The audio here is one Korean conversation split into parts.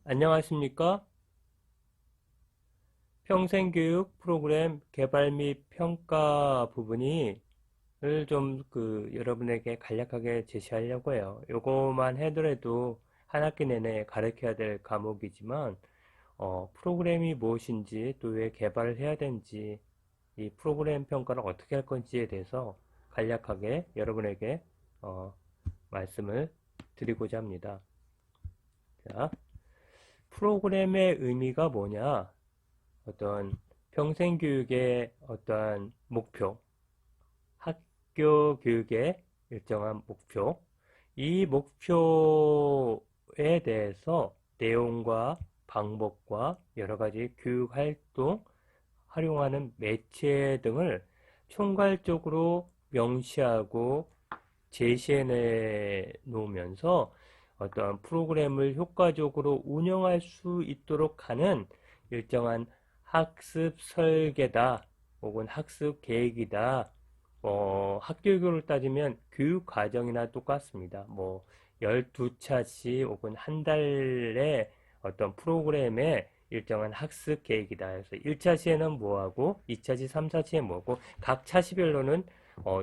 안녕하십니까? 평생교육 프로그램 개발 및 평가 부분이 좀 여러분에게 간략하게 제시하려고 해요. 요거만 해더라도 한 학기 내내 가르쳐야 될 과목이지만, 프로그램이 무엇인지 또 왜 개발을 해야 되는지 이 프로그램 평가를 어떻게 할 건지에 대해서 간략하게 여러분에게 어, 말씀을 드리고자 합니다. 자, 프로그램의 의미가 뭐냐? 어떤 평생교육의 어떠한 목표, 학교 교육의 일정한 목표, 이 목표에 대해서 내용과 방법과 여러 가지 교육 활동, 활용하는 매체 등을 총괄적으로 명시하고 제시해 놓으면서 어떤 프로그램을 효과적으로 운영할 수 있도록 하는 일정한 학습 설계다 혹은 학습 계획이다. 학교교육을 따지면 교육 과정이나 똑같습니다. 12차씩 혹은 한 달에 어떤 프로그램의 일정한 학습 계획이다. 그래서 1차 시에는 뭐하고 2차 시, 3차 시에 뭐고 각 차시별로는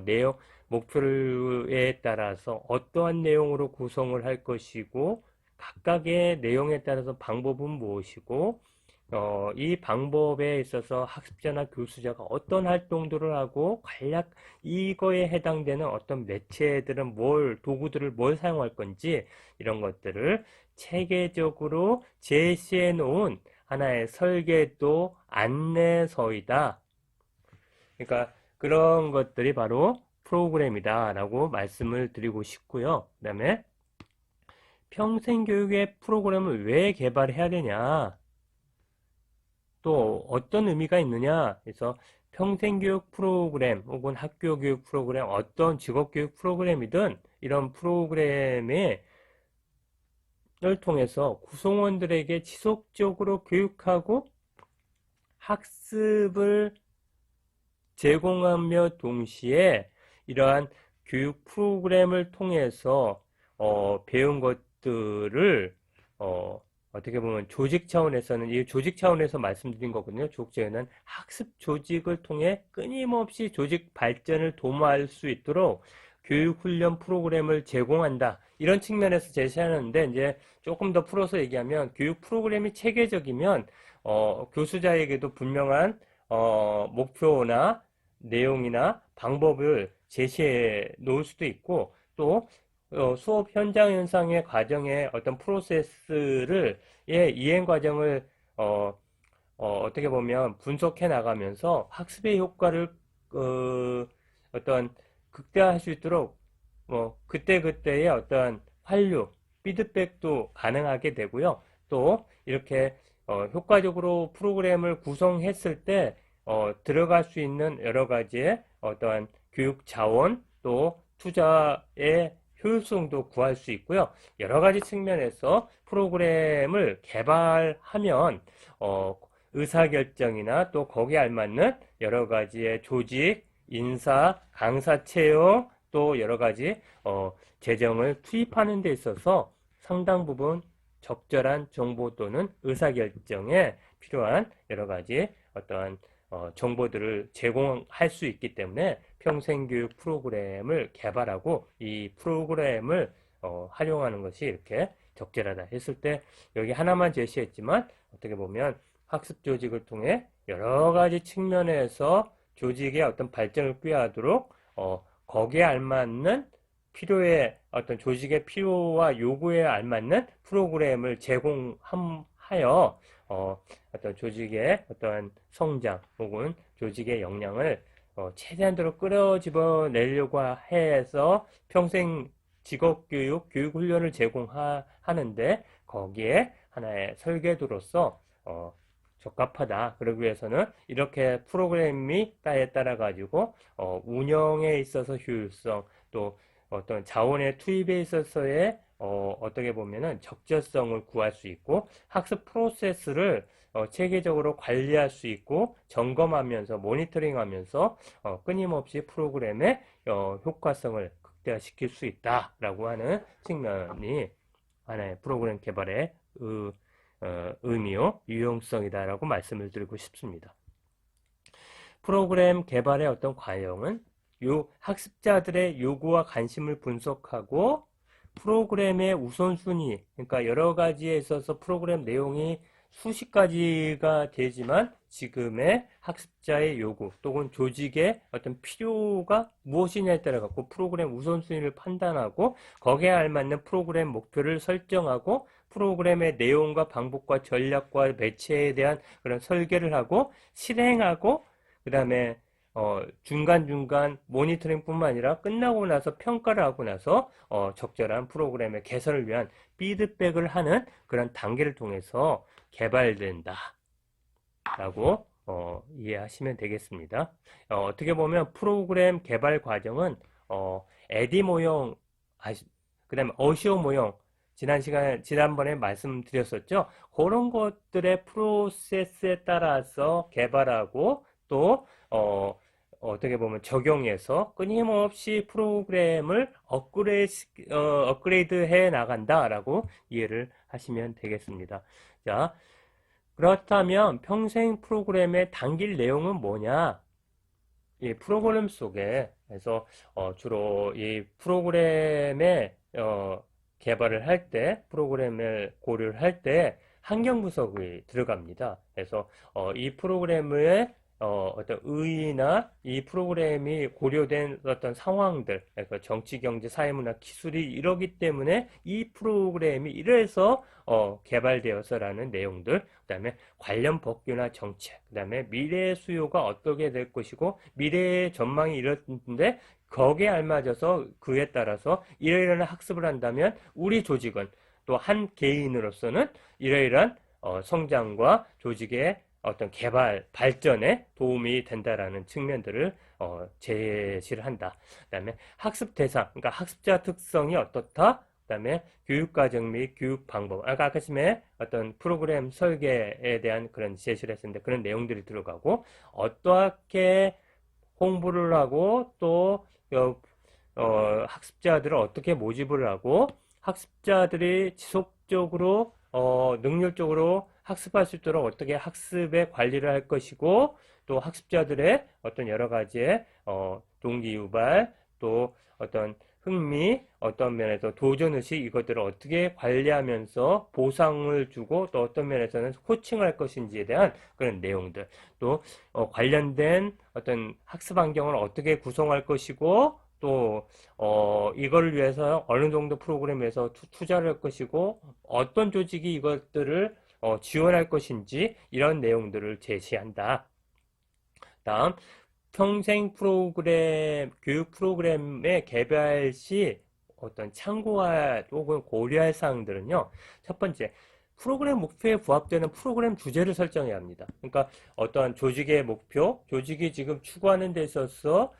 내용 목표에 따라서 어떠한 내용으로 구성을 할 것이고 각각의 내용에 따라서 방법은 무엇이고 이 방법에 있어서 학습자나 교수자가 어떤 활동들을 하고 간략 이거에 해당되는 어떤 매체들은 도구들을 뭘 사용할 건지 이런 것들을 체계적으로 제시해 놓은 하나의 설계도 안내서이다. 그러니까 그런 것들이 바로 프로그램이다 라고 말씀을 드리고 싶고요. 그 다음에 평생교육의 프로그램을 왜 개발해야 되냐, 또 어떤 의미가 있느냐. 그래서 평생교육 프로그램 혹은 학교교육 프로그램, 어떤 직업교육 프로그램이든 이런 프로그램을 통해서 구성원들에게 지속적으로 교육하고 학습을 제공하며 동시에 이러한 교육 프로그램을 통해서 배운 것들을 어떻게 보면 조직 차원에서는 이 조직 차원에서 말씀드린 거거든요. 조직에는 학습 조직을 통해 끊임없이 조직 발전을 도모할 수 있도록 교육 훈련 프로그램을 제공한다. 이런 측면에서 제시하는데 이제 조금 더 풀어서 얘기하면 교육 프로그램이 체계적이면 교수자에게도 분명한 목표나 내용이나 방법을 제시해 놓을 수도 있고 또 수업 현장 현상의 과정의 어떤 프로세스를 이행 과정을 떻게 보면 분석해 나가면서 학습의 효과를 어떤 극대화할 수 있도록 그때그때의 어떤 환류, 피드백도 가능하게 되고요. 또 이렇게 효과적으로 프로그램을 구성했을 때 들어갈 수 있는 여러 가지의 어떠한 교육 자원 또 투자의 효율성도 구할 수 있고요. 여러 가지 측면에서 프로그램을 개발하면 의사결정이나 또 거기에 알맞는 여러 가지의 조직, 인사, 강사 채용 또 여러 가지 재정을 투입하는 데 있어서 상당 부분 적절한 정보 또는 의사결정에 필요한 여러 가지 어떠한 정보들을 제공할 수 있기 때문에 평생교육 프로그램을 개발하고 이 프로그램을 활용하는 것이 이렇게 적절하다 했을 때 여기 하나만 제시했지만 어떻게 보면 학습 조직을 통해 여러 가지 측면에서 조직의 어떤 발전을 꾀하도록 거기에 알맞는 필요에 어떤 조직의 필요와 요구에 알맞는 프로그램을 제공하여 어떤 조직의 어떤 성장 혹은 조직의 역량을 최대한도로 끌어집어내려고 해서 평생 직업교육, 교육훈련을 제공하는데 거기에 하나의 설계도로서 적합하다. 그러기 위해서는 이렇게 프로그램이 따라 가지고 운영에 있어서 효율성 또 어떤 자원의 투입에 있어서의 어떻게 보면은 적절성을 구할 수 있고 학습 프로세스를 체계적으로 관리할 수 있고 점검하면서 모니터링하면서 끊임없이 프로그램의 효과성을 극대화시킬 수 있다라고 하는 측면이 하나의 프로그램 개발의 의미요, 유용성이다라고 말씀을 드리고 싶습니다. 프로그램 개발의 어떤 과정은 학습자들의 요구와 관심을 분석하고 프로그램의 우선순위, 그러니까 여러 가지에 있어서 프로그램 내용이 수십 가지가 되지만 지금의 학습자의 요구 또는 조직의 어떤 필요가 무엇이냐에 따라 갖고 프로그램 우선순위를 판단하고 거기에 알맞는 프로그램 목표를 설정하고 프로그램의 내용과 방법과 전략과 매체에 대한 그런 설계를 하고 실행하고 그 다음에 중간중간 모니터링뿐만 아니라 끝나고 나서 평가를 하고 나서 적절한 프로그램의 개선을 위한 피드백을 하는 그런 단계를 통해서 개발된다 라고 이해하시면 되겠습니다. 어떻게 보면 프로그램 개발 과정은 에디 모형, 그 다음에 어시오 모형, 지난번에 말씀드렸었죠. 그런 것들의 프로세스에 따라서 개발하고 또 어떻게 보면 적용해서 끊임없이 프로그램을 업그레이드 해 나간다라고 이해를 하시면 되겠습니다. 자, 그렇다면 평생 프로그램의 당길 내용은 뭐냐? 이 프로그램 속에서 주로 이 프로그램의 개발을 할 때, 프로그램을 고려를 할 때 환경 분석이 들어갑니다. 그래서 이 프로그램의 어떤 의의나 이 프로그램이 고려된 어떤 상황들, 그래서 정치, 경제, 사회문화, 기술이 이러기 때문에 이 프로그램이 이래서 개발되어서라는 내용들, 그 다음에 관련 법규나 정책, 그 다음에 미래의 수요가 어떻게 될 것이고 미래의 전망이 이렇는데 거기에 알맞아서 그에 따라서 이러이러한 학습을 한다면 우리 조직은 또 한 개인으로서는 이러이러한 성장과 조직의 어떤 개발, 발전에 도움이 된다라는 측면들을 제시를 한다. 그 다음에 학습 대상, 그러니까 학습자 특성이 어떻다? 그 다음에 교육과정 및 교육 방법. 아까 전에 어떤 프로그램 설계에 대한 그런 제시를 했었는데 그런 내용들이 들어가고 어떻게 홍보를 하고 또 학습자들을 어떻게 모집을 하고 학습자들이 지속적으로 능률적으로 학습할 수 있도록 어떻게 학습의 관리를 할 것이고 또 학습자들의 어떤 여러 가지의 동기 유발 또 어떤 흥미 어떤 면에서 도전의식 이것들을 어떻게 관리하면서 보상을 주고 또 어떤 면에서는 코칭할 것인지에 대한 그런 내용들 또 관련된 어떤 학습 환경을 어떻게 구성할 것이고 또 이걸 위해서 어느 정도 프로그램에서 투자를 할 것이고 어떤 조직이 이것들을 지원할 것인지 이런 내용들을 제시한다. 다음 평생 프로그램 교육 프로그램의 개발 시 어떤 참고할 혹은 고려할 사항들은요. 첫 번째 프로그램 목표에 부합되는 프로그램 주제를 설정해야 합니다. 그러니까 어떤 조직의 목표, 조직이 지금 추구하는 데 있어서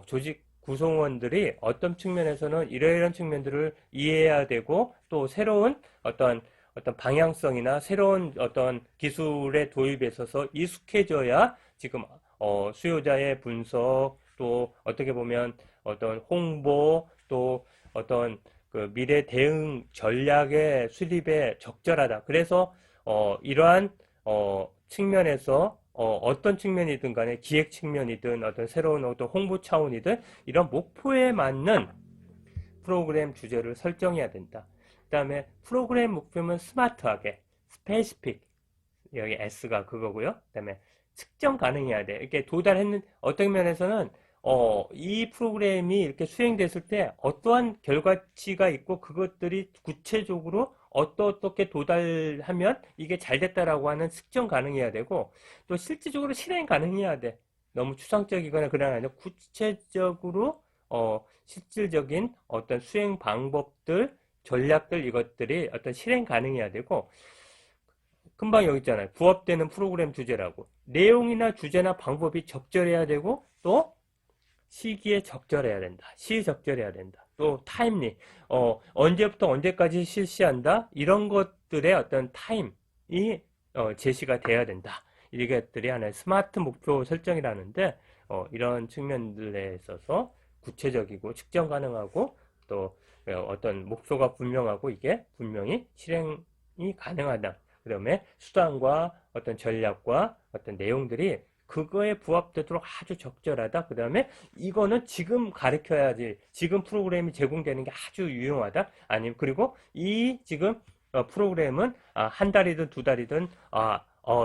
조직 구성원들이 어떤 측면에서는 이러이러한 측면들을 이해해야 되고 또 새로운 어떤 방향성이나 새로운 어떤 기술의 도입에 있어서 익숙해져야 지금 수요자의 분석 또 어떻게 보면 어떤 홍보 또 어떤 그 미래 대응 전략의 수립에 적절하다. 그래서 이러한 측면에서 어떤 측면이든 간에 기획 측면이든 어떤 새로운 어떤 홍보 차원이든 이런 목표에 맞는 프로그램 주제를 설정해야 된다. 그 다음에 프로그램 목표는 스마트하게 스페시픽 여기 S가 그거고요. 그 다음에 측정 가능해야 돼. 이렇게 도달했는 어떤 면에서는 이 프로그램이 이렇게 수행됐을 때 어떠한 결과치가 있고 그것들이 구체적으로 어떻게 도달하면 이게 잘 됐다라고 하는 측정 가능해야 되고 또 실질적으로 실행 가능해야 돼. 너무 추상적이거나 그런 아니라 구체적으로 실질적인 어떤 수행 방법들, 전략들 이것들이 어떤 실행 가능해야 되고 금방 여기 있잖아요. 부합되는 프로그램 주제라고. 내용이나 주제나 방법이 적절해야 되고 또 시기에 적절해야 된다. 시적절해야 된다. 또 타임리. 언제부터 언제까지 실시한다. 이런 것들의 어떤 타임이 제시가 돼야 된다. 이것들이 하나의 스마트 목표 설정이라는데 이런 측면들에 있어서 구체적이고 측정 가능하고 또 어떤 목표가 분명하고 이게 분명히 실행이 가능하다. 그다음에 수단과 어떤 전략과 어떤 내용들이 그거에 부합되도록 아주 적절하다. 그 다음에 이거는 지금 가르쳐야지, 지금 프로그램이 제공되는 게 아주 유용하다. 아니면 그리고 이 지금 프로그램은 한 달이든 두 달이든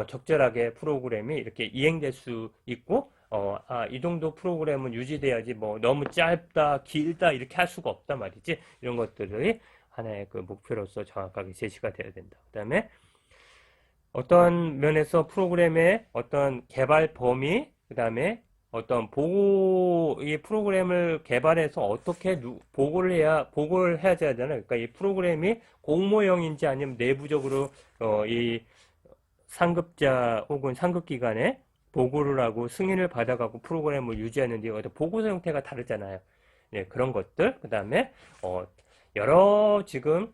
적절하게 프로그램이 이렇게 이행될 수 있고 이 정도 프로그램은 유지돼야지 뭐 너무 짧다, 길다 이렇게 할 수가 없단 말이지. 이런 것들이 하나의 그 목표로서 정확하게 제시가 돼야 된다. 그 다음에 어떤 면에서 프로그램의 어떤 개발 범위, 그 다음에 어떤 이 프로그램을 개발해서 어떻게 보고를 해야 되잖아요. 그러니까 이 프로그램이 공모형인지 아니면 내부적으로, 이 상급자 혹은 상급기관에 보고를 하고 승인을 받아가고 프로그램을 유지하는데 어떤 보고서 형태가 다르잖아요. 예, 그런 것들. 그 다음에, 여러 지금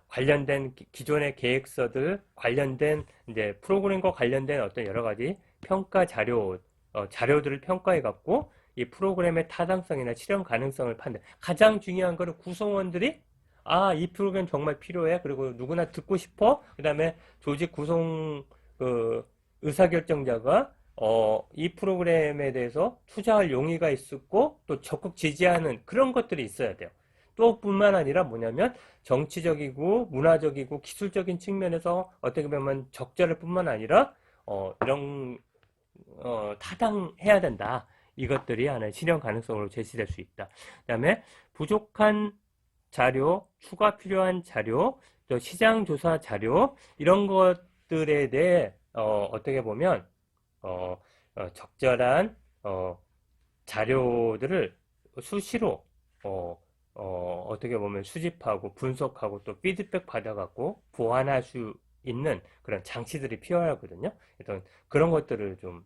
관련된 기존의 계획서들 관련된 이제 프로그램과 관련된 어떤 여러 가지 평가 자료들을 평가해 갖고 이 프로그램의 타당성이나 실현 가능성을 판단. 가장 중요한 거는 구성원들이 이 프로그램 정말 필요해. 그리고 누구나 듣고 싶어. 그다음에 조직 구성 의사결정자가 이 프로그램에 대해서 투자할 용의가 있었고 또 적극 지지하는 그런 것들이 있어야 돼요. 또 뿐만 아니라 뭐냐면 정치적이고 문화적이고 기술적인 측면에서 어떻게 보면 적절할 뿐만 아니라 이런 타당해야 된다. 이것들이 하나의 실현 가능성으로 제시될 수 있다. 그 다음에 부족한 자료, 추가 필요한 자료, 또 시장 조사 자료 이런 것들에 대해 어떻게 보면 적절한 자료들을 수시로 어떻게 보면 수집하고 분석하고 또 피드백 받아갖고 보완할 수 있는 그런 장치들이 필요하거든요. 어떤 그런 것들을 좀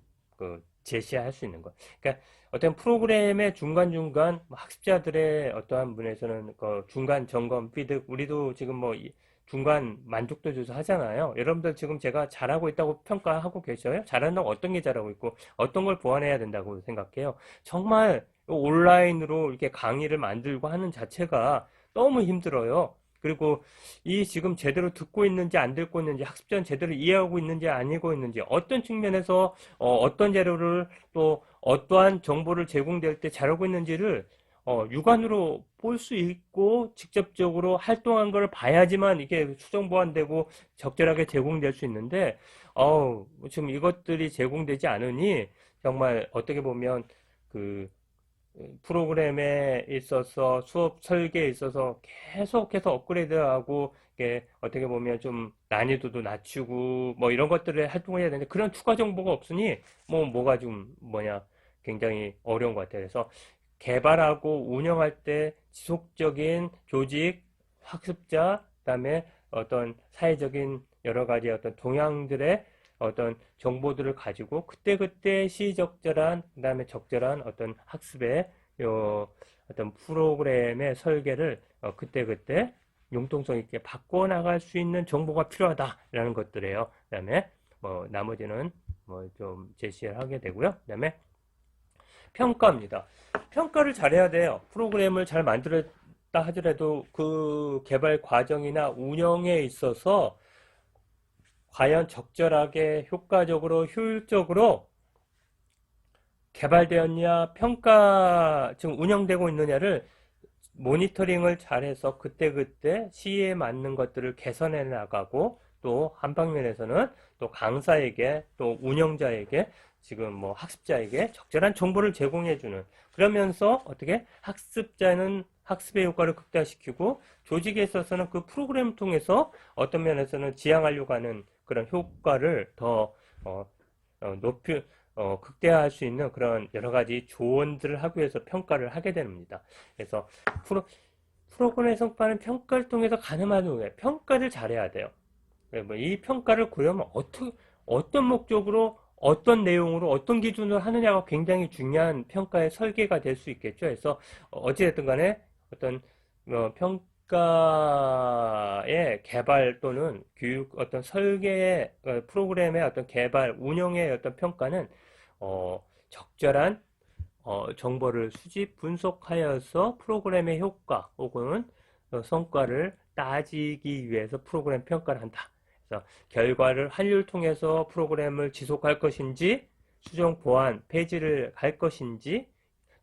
제시할 수 있는 것. 그러니까 어떤 프로그램의 중간중간 학습자들의 어떠한 분에서는 중간 점검, 우리도 지금 뭐 중간 만족도 조사 하잖아요. 여러분들 지금 제가 잘하고 있다고 평가하고 계셔요? 잘한다고 어떤 게 잘하고 있고 어떤 걸 보완해야 된다고 생각해요? 정말 온라인으로 이렇게 강의를 만들고 하는 자체가 너무 힘들어요. 그리고 이 지금 제대로 듣고 있는지 안 듣고 있는지 학습자는 제대로 이해하고 있는지 아니고 있는지 어떤 측면에서 어떤 자료를 또 어떠한 정보를 제공될 때 잘하고 있는지를 육안으로 볼 수 있고 직접적으로 활동한 걸 봐야지만 이게 수정 보완되고 적절하게 제공될 수 있는데 지금 이것들이 제공되지 않으니 정말 어떻게 보면 그 프로그램에 있어서 수업 설계에 있어서 계속해서 업그레이드하고 이게 어떻게 보면 좀 난이도도 낮추고 뭐 이런 것들을 활동을 해야 되는데 그런 추가 정보가 없으니 뭐가 좀 굉장히 어려운 것 같아요. 그래서 개발하고 운영할 때 지속적인 조직, 학습자, 그다음에 어떤 사회적인 여러 가지 어떤 동향들의 어떤 정보들을 가지고 그때그때 시적절한 그다음에 적절한 어떤 학습의 어떤 프로그램의 설계를 그때그때 융통성 있게 바꿔 나갈 수 있는 정보가 필요하다라는 것들이에요. 그다음에 나머지는 좀 제시를 하게 되고요. 그다음에 평가입니다. 평가를 잘해야 돼요. 프로그램을 잘 만들었다 하더라도 그 개발 과정이나 운영에 있어서 과연 적절하게 효과적으로 효율적으로 개발되었냐 지금 운영되고 있느냐를 모니터링을 잘해서 그때그때 시기에 맞는 것들을 개선해 나가고 또 한 방면에서는 또 강사에게 또 운영자에게 지금 뭐 학습자에게 적절한 정보를 제공해주는 그러면서 어떻게 학습자는 학습의 효과를 극대화시키고 조직에 있어서는 그 프로그램을 통해서 어떤 면에서는 지향하려고 하는 그런 효과를 더 극대화할 수 있는 그런 여러 가지 조언들을 하기 위해서 평가를 하게 됩니다. 그래서 프로그램의 성과는 평가를 통해서 가늠하는 후에 평가를 잘해야 돼요. 이 평가를 그러면 어떤 목적으로 어떤 내용으로 어떤 기준으로 하느냐가 굉장히 중요한 평가의 설계가 될 수 있겠죠. 그래서 어찌됐든 간에 어떤 평가의 개발 또는 교육 어떤 설계의 프로그램의 어떤 개발 운영의 어떤 평가는 적절한 정보를 수집 분석하여서 프로그램의 효과 혹은 성과를 따지기 위해서 프로그램 평가를 한다. 그래서 결과를 한류를 통해서 프로그램을 지속할 것인지, 수정 보완, 폐지를 할 것인지,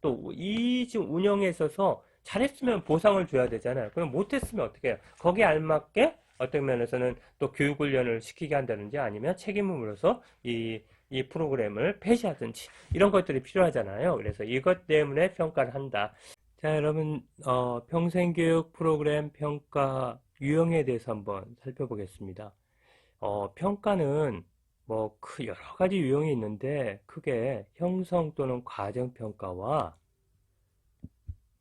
또 이 지금 운영에 있어서 잘했으면 보상을 줘야 되잖아요. 그럼 못했으면 어떻게 해요? 거기에 알맞게 어떤 면에서는 또 교육 훈련을 시키게 한다든지 아니면 책임을 물어서 이 프로그램을 폐지하든지 이런 것들이 필요하잖아요. 그래서 이것 때문에 평가를 한다. 자, 여러분, 평생교육 프로그램 평가 유형에 대해서 한번 살펴보겠습니다. 평가는 뭐 여러 가지 유형이 있는데 크게 형성 또는 과정평가와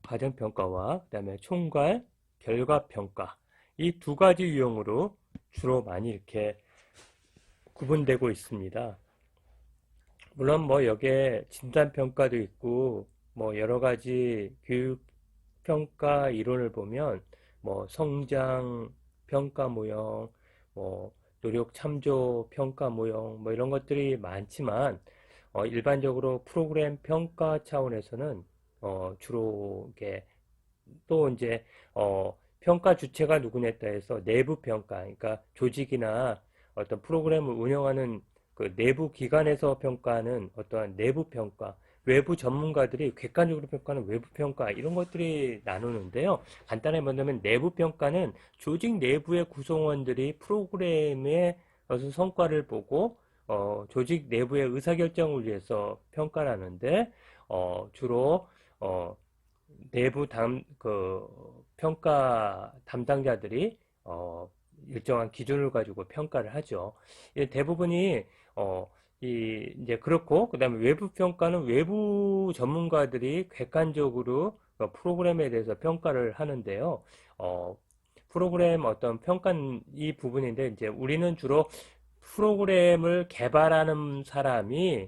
그다음에 총괄, 결과평가 이 두 가지 유형으로 주로 많이 이렇게 구분되고 있습니다. 물론 뭐 여기에 진단평가도 있고 뭐 여러 가지 교육평가 이론을 보면 뭐 성장 평가 모형, 뭐 노력 참조 평가 모형 뭐 이런 것들이 많지만 일반적으로 프로그램 평가 차원에서는 주로 이게 또 이제 평가 주체가 누구냐에 따라서 내부 평가, 그러니까 조직이나 어떤 프로그램을 운영하는 그 내부 기관에서 평가하는 어떠한 내부 평가, 외부 전문가들이 객관적으로 평가하는 외부 평가 이런 것들이 나누는데요. 간단하게 말하면 내부 평가는 조직 내부의 구성원들이 프로그램의 어떤 성과를 보고 조직 내부의 의사결정을 위해서 평가를 하는데 주로 내부 평가 담당자들이 일정한 기준을 가지고 평가를 하죠. 대부분이 이제 그렇고 그다음에 외부 평가는 외부 전문가들이 객관적으로 프로그램에 대해서 평가를 하는데요. 프로그램 어떤 평가는 이 부분인데 이제 우리는 주로 프로그램을 개발하는 사람이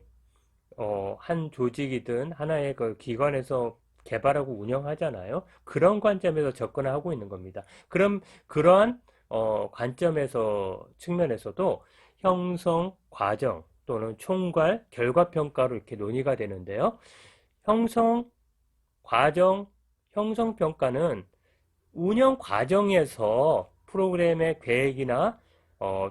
한 조직이든 하나의 그 기관에서 개발하고 운영하잖아요. 그런 관점에서 접근하고 있는 겁니다. 그럼 그러한 관점에서 측면에서도 형성 과정 또는 총괄 결과 평가로 이렇게 논의가 되는데요. 형성 과정 형성 평가는 운영 과정에서 프로그램의 계획이나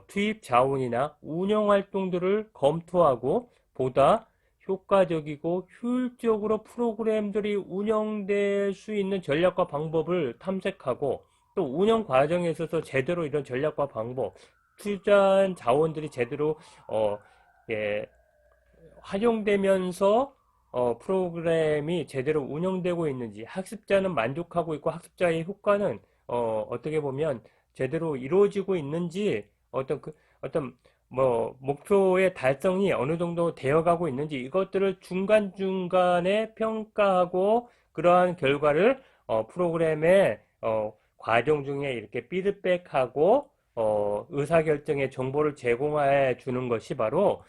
투입 자원이나 운영 활동들을 검토하고 보다 효과적이고 효율적으로 프로그램들이 운영될 수 있는 전략과 방법을 탐색하고 또 운영 과정에 있어서 제대로 이런 전략과 방법, 투자한 자원들이 제대로 예, 활용되면서 프로그램이 제대로 운영되고 있는지, 학습자는 만족하고 있고 학습자의 효과는 어떻게 보면 제대로 이루어지고 있는지, 어떤 뭐 목표의 달성이 어느 정도 되어가고 있는지 이것들을 중간중간에 평가하고 그러한 결과를 프로그램의 과정 중에 이렇게 피드백하고 의사결정의 정보를 제공해 주는 것이 바로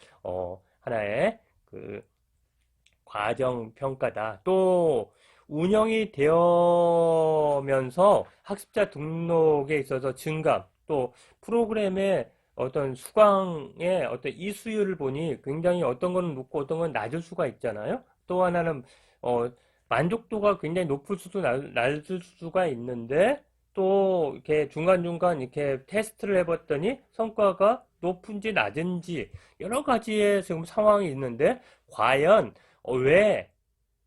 하나의 그 과정 평가다. 또 운영이 되면서 학습자 등록에 있어서 증감, 또 프로그램의 어떤 수강의 어떤 이수율을 보니 굉장히 어떤 건 높고 어떤 건 낮을 수가 있잖아요. 또 하나는 만족도가 굉장히 높을 수도 낮을 수가 있는데 또 이렇게 중간중간 이렇게 테스트를 해봤더니 성과가 높은지 낮은지 여러 가지의 지금 상황이 있는데 과연 왜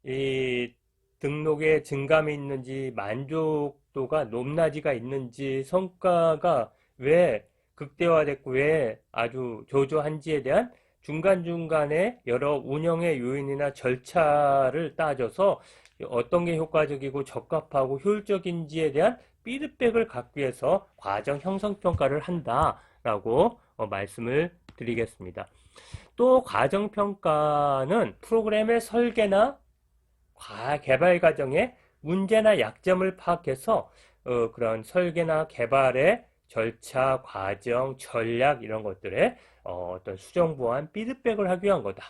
이 등록에 증감이 있는지 만족도가 높낮이가 있는지 성과가 왜 극대화됐고 왜 아주 저조한지에 대한 중간중간에 여러 운영의 요인이나 절차를 따져서 어떤 게 효과적이고 적합하고 효율적인지에 대한 피드백을 갖기 위해서 과정 형성 평가를 한다라고 말씀을 드리겠습니다. 또 과정 평가는 프로그램의 설계나 개발 과정의 문제나 약점을 파악해서 그런 설계나 개발의 절차, 과정, 전략 이런 것들에 어떤 수정 보완, 피드백을 하기 위한 거다.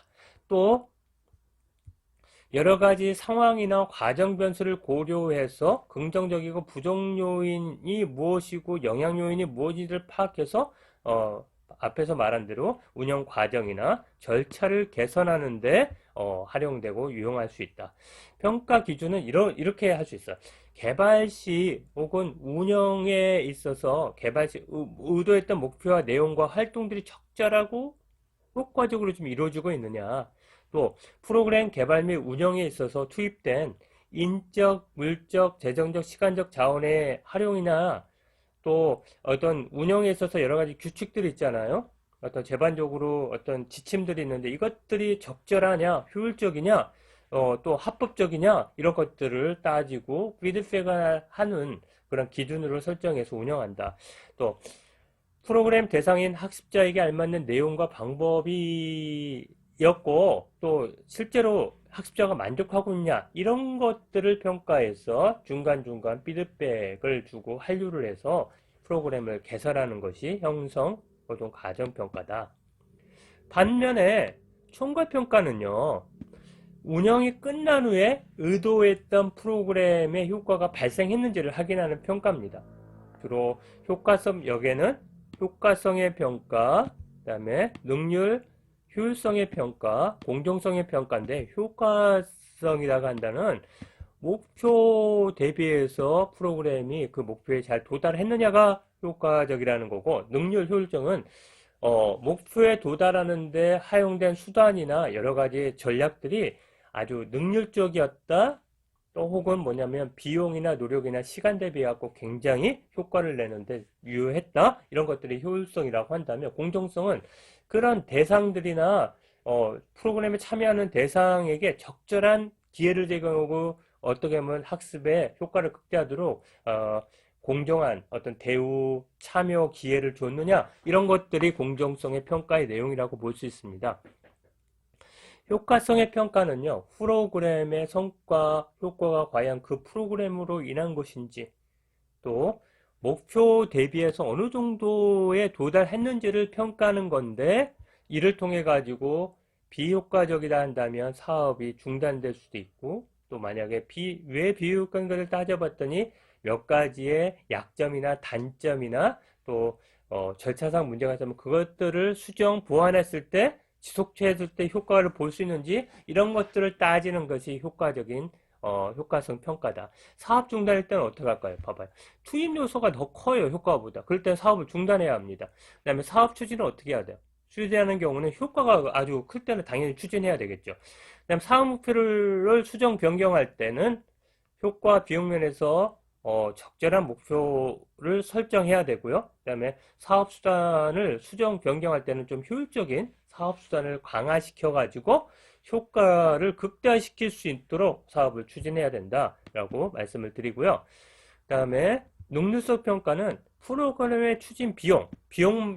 또 여러 가지 상황이나 과정 변수를 고려해서 긍정적이고 부정 요인이 무엇이고 영향 요인이 무엇인지를 파악해서 앞에서 말한 대로 운영 과정이나 절차를 개선하는데 활용되고 유용할 수 있다. 평가 기준은 이렇게 할 수 있어. 개발 시 혹은 운영에 있어서 개발 시 의도했던 목표와 내용과 활동들이 적절하고 효과적으로 좀 이루어지고 있느냐. 또 프로그램 개발 및 운영에 있어서 투입된 인적, 물적, 재정적, 시간적 자원의 활용이나 또 어떤 운영에 있어서 여러 가지 규칙들이 있잖아요. 어떤 제반적으로 어떤 지침들이 있는데 이것들이 적절하냐, 효율적이냐, 또 합법적이냐 이런 것들을 따지고 피드백을 하는 그런 기준으로 설정해서 운영한다. 또 프로그램 대상인 학습자에게 알맞는 내용과 방법이었고 또 실제로 학습자가 만족하고 있냐 이런 것들을 평가해서 중간중간 피드백을 주고 한류를 해서 프로그램을 개설하는 것이 형성 고동 과정평가다. 반면에 총괄평가는요, 운영이 끝난 후에 의도했던 프로그램의 효과가 발생했는지를 확인하는 평가입니다. 주로 효과성 역에는 효과성의 평가, 그 다음에 능률, 효율성의 평가, 공정성의 평가인데 효과성이라고 한다는 목표 대비해서 프로그램이 그 목표에 잘 도달했느냐가 효과적이라는 거고, 능률 효율성은 목표에 도달하는데 사용된 수단이나 여러 가지 전략들이 아주 능률적이었다. 또 혹은 뭐냐면 비용이나 노력이나 시간 대비하고 굉장히 효과를 내는데 유효했다. 이런 것들이 효율성이라고 한다면, 공정성은 그런 대상들이나 프로그램에 참여하는 대상에게 적절한 기회를 제공하고 어떻게 보면 학습의 효과를 극대화하도록 공정한 어떤 대우, 참여 기회를 줬느냐 이런 것들이 공정성의 평가의 내용이라고 볼 수 있습니다. 효과성의 평가는요, 프로그램의 성과, 효과가 과연 그 프로그램으로 인한 것인지, 또 목표 대비해서 어느 정도에 도달했는지를 평가하는 건데, 이를 통해 가지고 비효과적이다 한다면 사업이 중단될 수도 있고, 또 만약에 왜 비효과인가를 따져봤더니 몇 가지의 약점이나 단점이나 또 절차상 문제가 있으면 그것들을 수정 보완했을 때 지속했을 때 효과를 볼 수 있는지 이런 것들을 따지는 것이 효과적인 효과성 평가다. 사업 중단일 때는 어떻게 할까요? 봐봐요. 투입 요소가 더 커요, 효과보다. 그럴 때 사업을 중단해야 합니다. 그 다음에 사업 추진은 어떻게 해야 돼요? 추진하는 경우는 효과가 아주 클 때는 당연히 추진해야 되겠죠. 그 다음 사업 목표를 수정 변경할 때는 효과 비용 면에서 적절한 목표를 설정해야 되고요. 그 다음에 사업 수단을 수정 변경할 때는 좀 효율적인 사업 수단을 강화시켜 가지고 효과를 극대화시킬 수 있도록 사업을 추진해야 된다라고 말씀을 드리고요. 그 다음에 능률성 평가는 프로그램의 추진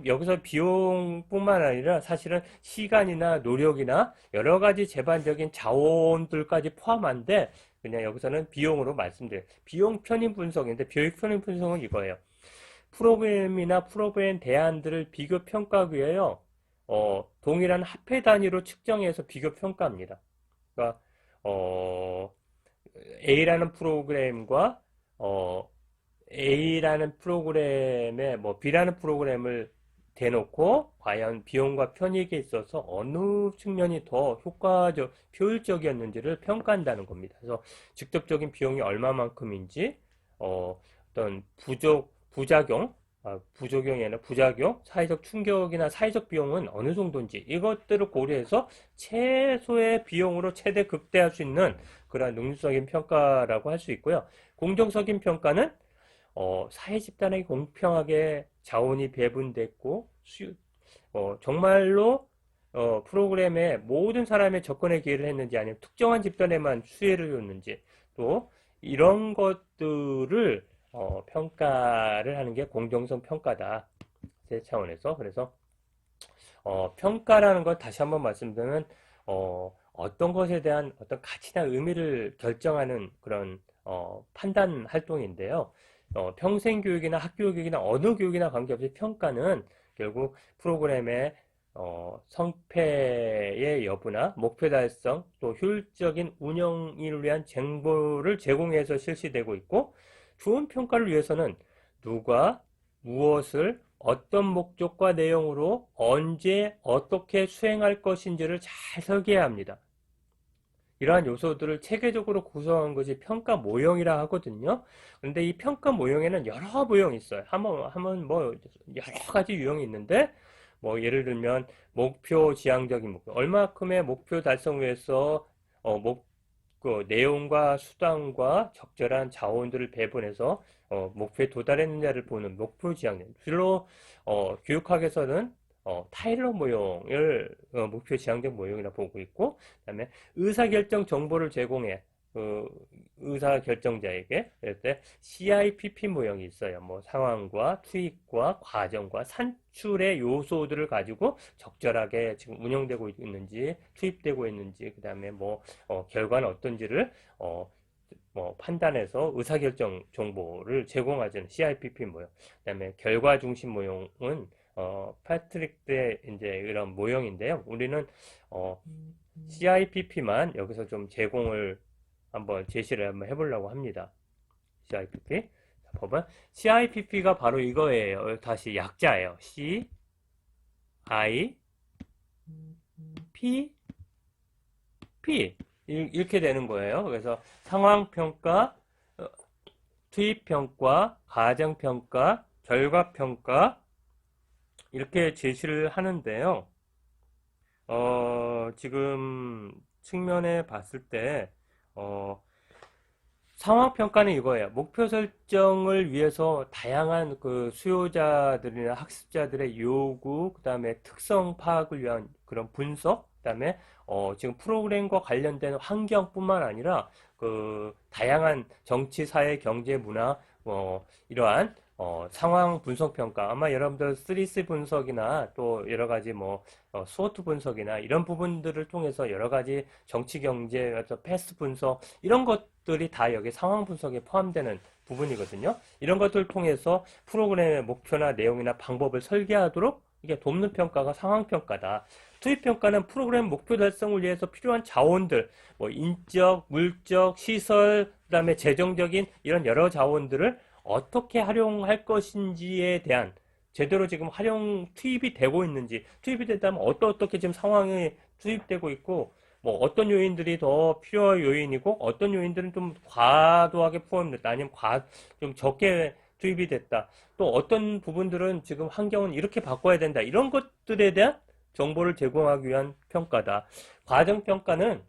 여기서 비용뿐만 아니라 사실은 시간이나 노력이나 여러 가지 제반적인 자원들까지 포함한데 그냥 여기서는 비용으로 말씀드려요. 비용 편입 분석인데 비용 편입 분석은 이거예요. 프로그램이나 프로그램 대안들을 비교 평가하기 위하여 동일한 합해 단위로 측정해서 비교 평가합니다. 그러니까 A라는 프로그램과 A라는 프로그램에 B라는 프로그램을 대놓고 과연 비용과 편익에 있어서 어느 측면이 더 효율적이었는지를 평가한다는 겁니다. 그래서 직접적인 비용이 얼마만큼인지 어떤 부작용이 아니라 부작용, 사회적 충격이나 사회적 비용은 어느 정도인지 이것들을 고려해서 최소의 비용으로 최대 극대화할 수 있는 그런 능률적인 평가라고 할 수 있고요. 공정적인 평가는 사회 집단에게 공평하게 자원이 배분됐고 정말로 프로그램에 모든 사람의 접근의 기회를 했는지 아니면 특정한 집단에만 수혜를 줬는지 또 이런 것들을 평가를 하는 게 공정성 평가다. 제 차원에서. 그래서 평가라는 것 다시 한번 말씀드리면 어떤 것에 대한 어떤 가치나 의미를 결정하는 그런 판단 활동인데요. 평생교육이나 학교교육이나 어느 교육이나 관계없이 평가는 결국 프로그램의 성패의 여부나 목표 달성 또 효율적인 운영을 위한 정보를 제공해서 실시되고 있고 좋은 평가를 위해서는 누가 무엇을 어떤 목적과 내용으로 언제 어떻게 수행할 것인지를 잘 설계해야 합니다. 이러한 요소들을 체계적으로 구성한 것이 평가 모형이라 하거든요. 그런데 이 평가 모형에는 여러 모형이 있어요. 한번 뭐 여러 가지 유형이 있는데, 뭐 예를 들면 목표 지향적인 목표, 얼마큼의 목표 달성 위해서 그 내용과 수단과 적절한 자원들을 배분해서 목표에 도달했느냐를 보는 목표 지향적. 주로 교육학에서는 타일러 모형을 목표 지향적 모형이라 보고 있고, 그다음에 의사결정 정보를 제공해 그 의사결정자에게 그럴 때 CIPP 모형이 있어요. 뭐 상황과 투입과 과정과 산출의 요소들을 가지고 적절하게 지금 운영되고 있는지 투입되고 있는지, 그다음에 뭐 결과는 어떤지를 뭐 판단해서 의사결정 정보를 제공하는 CIPP 모형. 그다음에 결과 중심 모형은 패트릭의 이제 이런 모형인데요. 우리는 CIPP만 여기서 좀 제공을 한번 제시를 한번 해보려고 합니다. CIPP. 자, 봐봐. CIPP가 바로 이거예요. 다시 약자예요. C, I, P, P. 이렇게 되는 거예요. 그래서 상황평가, 투입평가, 과정평가, 결과평가, 이렇게 제시를 하는데요. 지금 측면에 봤을 때, 상황평가는 이거예요. 목표 설정을 위해서 다양한 그 수요자들이나 학습자들의 요구, 그 다음에 특성 파악을 위한 그런 분석, 그 다음에 지금 프로그램과 관련된 환경뿐만 아니라 그 다양한 정치, 사회, 경제, 문화, 이러한 상황 분석 평가. 아마 여러분들 3C 분석이나 또 여러 가지 뭐 스워트 분석이나 이런 부분들을 통해서 여러 가지 정치, 경제, 패스트 분석 이런 것들이 다 여기 상황 분석에 포함되는 부분이거든요. 이런 것들을 통해서 프로그램의 목표나 내용이나 방법을 설계하도록 이게 돕는 평가가 상황 평가다. 투입 평가는 프로그램 목표 달성을 위해서 필요한 자원들, 뭐 인적, 물적, 시설, 그다음에 재정적인 이런 여러 자원들을 어떻게 활용할 것인지에 대한 제대로 지금 활용 투입이 되고 있는지, 투입이 됐다면 어떻게 지금 상황에 투입되고 있고, 뭐 어떤 요인들이 더 필요한 요인이고 어떤 요인들은 좀 과도하게 포함됐다, 아니면 좀 적게 투입이 됐다, 또 어떤 부분들은 지금 환경은 이렇게 바꿔야 된다, 이런 것들에 대한 정보를 제공하기 위한 평가다. 과정평가는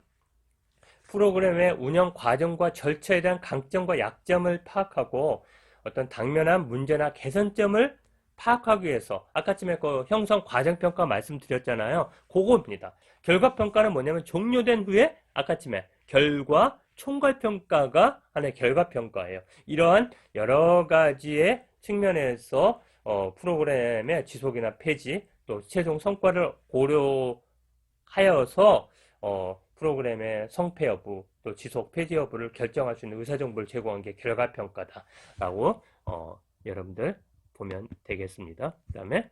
프로그램의 운영 과정과 절차에 대한 강점과 약점을 파악하고 어떤 당면한 문제나 개선점을 파악하기 위해서, 아까쯤에 그 형성 과정평가 말씀드렸잖아요. 그거입니다. 결과평가는 뭐냐면 종료된 후에 아까쯤에 결과 총괄평가가 하나의 결과평가예요. 이러한 여러 가지의 측면에서 프로그램의 지속이나 폐지, 또 최종 성과를 고려하여서 프로그램의 성패 여부, 또 지속 폐지 여부를 결정할 수 있는 의사정보를 제공한 게 결과평가다라고 여러분들 보면 되겠습니다. 그 다음에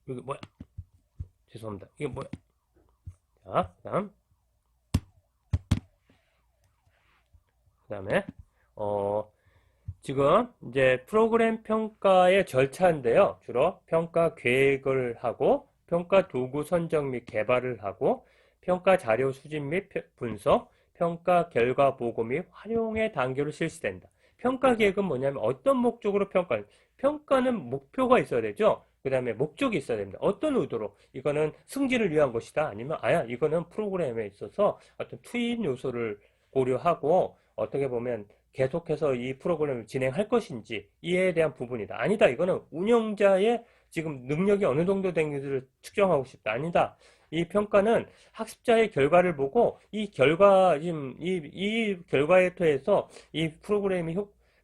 이게 뭐야? 죄송합니다. 이게 뭐야? 자, 그 다음에 지금 이제 프로그램 평가의 절차인데요. 주로 평가 계획을 하고 평가 도구 선정 및 개발을 하고 평가 자료 수집 및 분석, 평가 결과 보고 및 활용의 단계로 실시된다. 평가 계획은 뭐냐면 어떤 목적으로 평가는 목표가 있어야 되죠. 그 다음에 목적이 있어야 됩니다. 어떤 의도로, 이거는 승진을 위한 것이다, 아니면 이거는 프로그램에 있어서 어떤 투입 요소를 고려하고 어떻게 보면 계속해서 이 프로그램을 진행할 것인지, 이에 대한 부분이다. 아니다, 이거는 운영자의 지금 능력이 어느 정도 되는지를 측정하고 싶다. 아니다, 이 평가는 학습자의 결과를 보고 이 결과에 토해서 이 프로그램이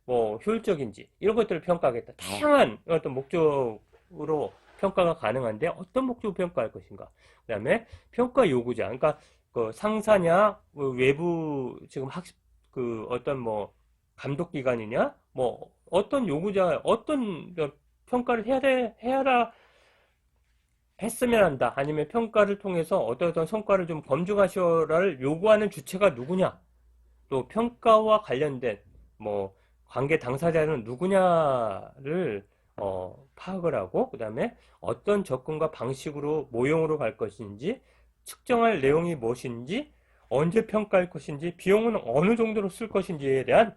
효율적인지 이런 것들을 평가하겠다. 다양한 어떤 목적으로 평가가 가능한데 어떤 목적으로 평가할 것인가. 그 다음에 평가 요구자, 그러니까 그 상사냐, 외부 지금 어떤 감독기관이냐, 어떤 요구자, 어떤 평가를 해야라 했으면 한다, 아니면 평가를 통해서 어떤 성과를 좀 검증하셔라를 요구하는 주체가 누구냐, 또 평가와 관련된 관계 당사자는 누구냐를 파악을 하고, 그 다음에 어떤 접근과 방식으로 모형으로 갈 것인지, 측정할 내용이 무엇인지, 언제 평가할 것인지, 비용은 어느 정도로 쓸 것인지에 대한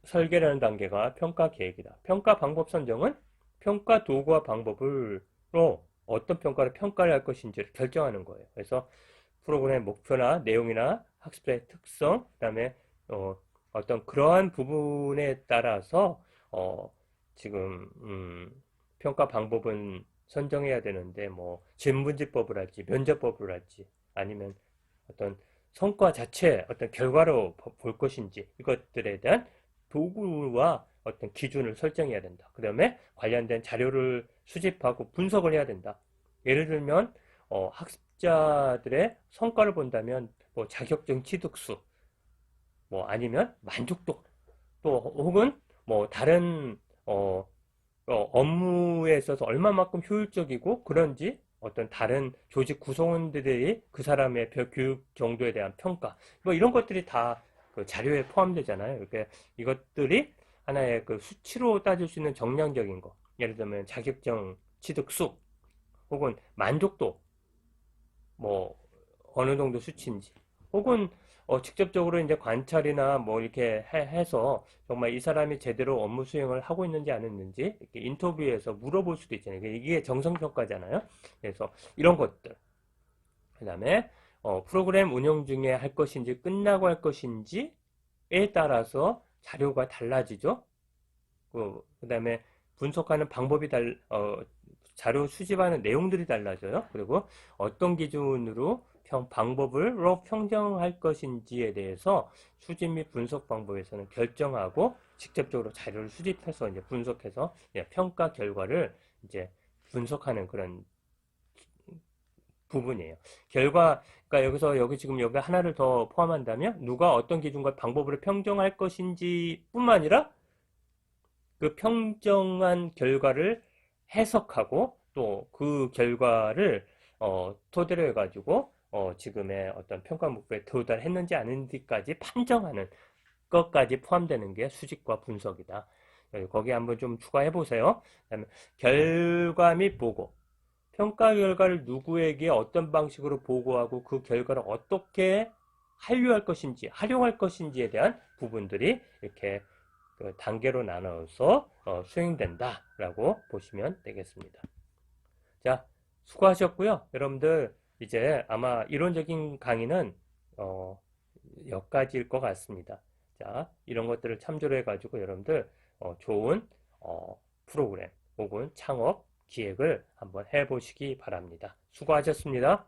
설계라는 단계가 평가 계획이다. 평가 방법 선정은 평가 도구와 방법으로 어떤 평가를 할 것인지를 결정하는 거예요. 그래서 프로그램의 목표나 내용이나 학습자의 특성, 그다음에 어떤 그러한 부분에 따라서 지금 평가 방법은 선정해야 되는데 뭐 질문지법을 할지 면접법을 할지 아니면 어떤 성과 자체 어떤 결과로 볼 것인지 이것들에 대한 도구와 어떤 기준을 설정해야 된다. 그 다음에 관련된 자료를 수집하고 분석을 해야 된다. 예를 들면 학습자들의 성과를 본다면 뭐 자격증 취득수, 뭐 아니면 만족도, 또 혹은 뭐 다른 업무에 있어서 얼마만큼 효율적이고 그런지 어떤 다른 조직 구성원들이 그 사람의 교육 정도에 대한 평가 뭐 이런 것들이 다 그 자료에 포함되잖아요. 이렇게 이것들이 하나의 그 수치로 따질 수 있는 정량적인 거. 예를 들면 자격증 취득수 혹은 만족도 뭐 어느 정도 수치인지 혹은 직접적으로 이제 관찰이나 뭐 이렇게 해서 정말 이 사람이 제대로 업무 수행을 하고 있는지 안 했는지 이렇게 인터뷰에서 물어볼 수도 있잖아요. 이게 정성평가잖아요. 그래서 이런 것들. 그 다음에 프로그램 운영 중에 할 것인지 끝나고 할 것인지에 따라서 자료가 달라지죠. 그 다음에 분석하는 방법이 자료 수집하는 내용들이 달라져요. 그리고 어떤 기준으로 방법으로 평정할 것인지에 대해서 수집 및 분석 방법에서는 결정하고 직접적으로 자료를 수집해서 이제 분석해서 평가 결과를 이제 분석하는 그런 부분이에요. 그러니까 여기 지금 여기 하나를 더 포함한다면 누가 어떤 기준과 방법으로 평정할 것인지 뿐만 아니라 그 평정한 결과를 해석하고 또 그 결과를 토대로 해가지고 지금의 어떤 평가 목표에 도달했는지 아닌지까지 판정하는 것까지 포함되는 게 수집과 분석이다. 거기 한번 좀 추가해 보세요. 그다음에 결과 및 보고. 평가 결과를 누구에게 어떤 방식으로 보고하고 그 결과를 어떻게 활용할 것인지에 대한 부분들이 이렇게 그 단계로 나눠서 수행된다라고 보시면 되겠습니다. 자, 수고하셨고요. 여러분들 이제 아마 이론적인 강의는 여기까지일 것 같습니다. 자, 이런 것들을 참조로 해가지고 여러분들 좋은 프로그램 혹은 창업 기획을 한번 해보시기 바랍니다. 수고하셨습니다.